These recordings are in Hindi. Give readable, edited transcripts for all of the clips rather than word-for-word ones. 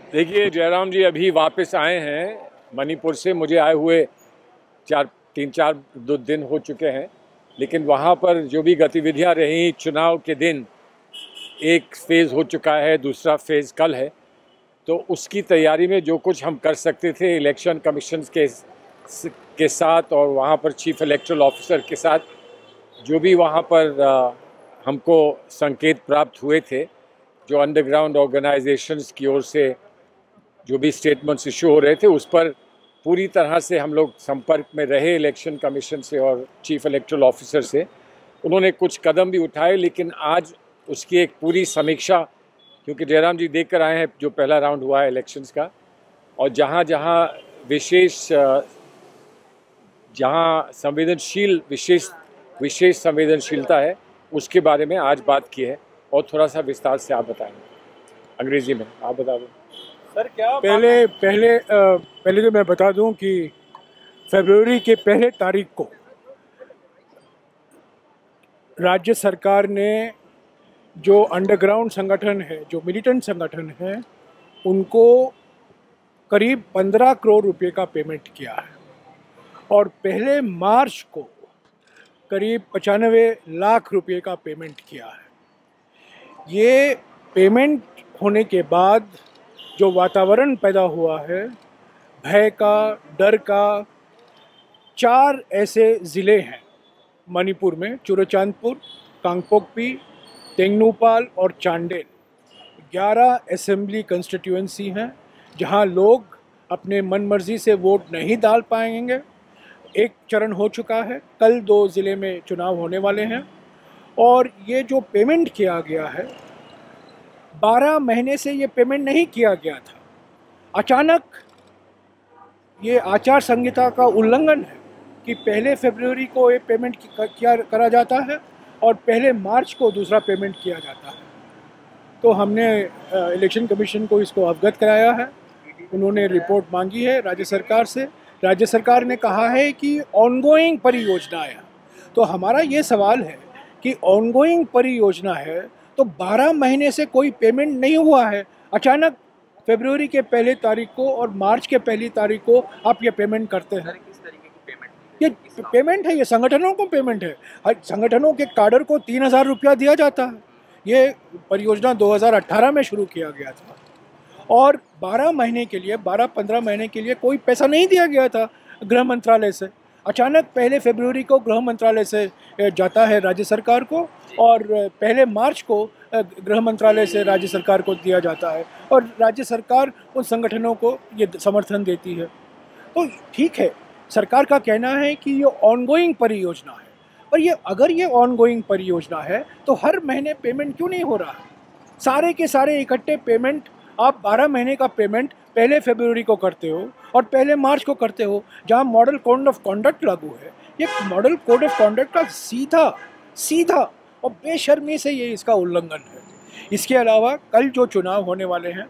देखिए, जयराम जी अभी वापस आए हैं मणिपुर से। मुझे आए हुए 2 दिन हो चुके हैं, लेकिन वहाँ पर जो भी गतिविधियाँ रहीं चुनाव के दिन, एक फेज़ हो चुका है, दूसरा फेज़ कल है। तो उसकी तैयारी में जो कुछ हम कर सकते थे इलेक्शन कमीशन के साथ और वहाँ पर चीफ इलेक्टोरल ऑफिसर के साथ, जो भी वहाँ पर हमको संकेत प्राप्त हुए थे, जो अंडरग्राउंड ऑर्गेनाइजेशंस की ओर से जो भी स्टेटमेंट्स इशू हो रहे थे, उस पर पूरी तरह से हम लोग संपर्क में रहे इलेक्शन कमीशन से और चीफ इलेक्टोरल ऑफिसर से। उन्होंने कुछ कदम भी उठाए, लेकिन आज उसकी एक पूरी समीक्षा, क्योंकि जयराम जी देख कर आए हैं जो पहला राउंड हुआ है इलेक्शंस का, और जहाँ जहाँ विशेष संवेदनशीलता है, उसके बारे में आज बात की है। और थोड़ा सा विस्तार से आप बताएंगे अंग्रेजी में, आप बता दें सर। क्या पहले तो मैं बता दूं कि फरवरी के पहले तारीख को राज्य सरकार ने जो अंडरग्राउंड संगठन है, जो मिलिटेंट संगठन है, उनको करीब 15 करोड़ रुपए का पेमेंट किया है और पहले मार्च को करीब 95 लाख रुपए का पेमेंट किया है। ये पेमेंट होने के बाद जो वातावरण पैदा हुआ है, भय का, डर का, 4 ऐसे ज़िले हैं मणिपुर में, चुराचांदपुर, कांगपोकपी, तेंगनूपाल और चांडेल। 11 असेंबली कंस्टिट्यूएंसी हैं जहां लोग अपने मन मर्जी से वोट नहीं डाल पाएंगे। एक चरण हो चुका है, कल 2 ज़िले में चुनाव होने वाले हैं। और ये जो पेमेंट किया गया है, 12 महीने से ये पेमेंट नहीं किया गया था। अचानक ये आचार संहिता का उल्लंघन है कि पहले फरवरी को ये पेमेंट करा जाता है और पहले मार्च को दूसरा पेमेंट किया जाता है। तो हमने इलेक्शन कमीशन को इसको अवगत कराया है। उन्होंने रिपोर्ट मांगी है राज्य सरकार से। राज्य सरकार ने कहा है कि ऑनगोइंग परियोजना है। तो हमारा ये सवाल है कि ऑनगोइंग परियोजना है तो 12 महीने से कोई पेमेंट नहीं हुआ है, अचानक फरवरी के पहले तारीख को और मार्च के पहली तारीख को आप ये पेमेंट करते हैं। किस तरीके की पेमेंट? ये पेमेंट है, ये संगठनों को पेमेंट है। संगठनों के काडर को 3,000 रुपया दिया जाता है। ये परियोजना 2018 में शुरू किया गया था और 12 महीने के लिए, 12-15 महीने के लिए कोई पैसा नहीं दिया गया था गृह मंत्रालय से। अचानक पहले फरवरी को गृह मंत्रालय से जाता है राज्य सरकार को और पहले मार्च को गृह मंत्रालय से राज्य सरकार को दिया जाता है और राज्य सरकार उन संगठनों को ये समर्थन देती है। तो ठीक है, सरकार का कहना है कि ये ऑनगोइंग परियोजना है, पर ये अगर ये ऑनगोइंग परियोजना है तो हर महीने पेमेंट क्यों नहीं हो रहा है? सारे के सारे इकट्ठे पेमेंट, आप 12 महीने का पेमेंट पहले फरवरी को करते हो और पहले मार्च को करते हो, जहां मॉडल कोड ऑफ कंडक्ट लागू है। ये मॉडल कोड ऑफ कंडक्ट का सीधा और बेशर्मी से ये इसका उल्लंघन है। इसके अलावा कल जो चुनाव होने वाले हैं,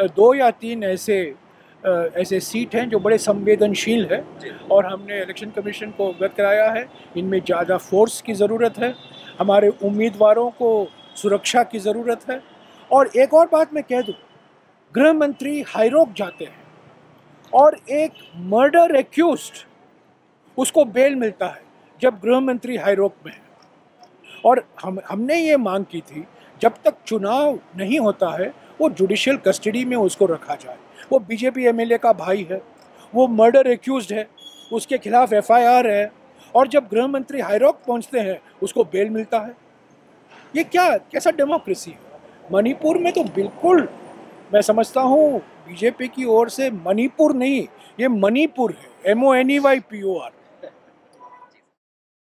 2 या 3 ऐसे सीट हैं जो बड़े संवेदनशील है और हमने इलेक्शन कमीशन को अवगत कराया है। इनमें ज़्यादा फोर्स की ज़रूरत है, हमारे उम्मीदवारों को सुरक्षा की ज़रूरत है। और एक और बात मैं कह दूँ, गृह मंत्री हाईरोक जाते हैं और एक मर्डर एक्यूज्ड, उसको बेल मिलता है जब गृह मंत्री हाईरोक में है। और हमने ये मांग की थी, जब तक चुनाव नहीं होता है वो जुडिशियल कस्टडी में उसको रखा जाए। वो बीजेपी एमएलए का भाई है, वो मर्डर एक्यूज्ड है, उसके खिलाफ एफआईआर है और जब गृह मंत्री हाईरोक पहुंचते हैं उसको बेल मिलता है। ये कैसा डेमोक्रेसी है? मणिपुर में तो बिल्कुल, मैं समझता हूँ बीजेपी की ओर से मणिपुर नहीं, ये मणिपुर है, MONEYPOR।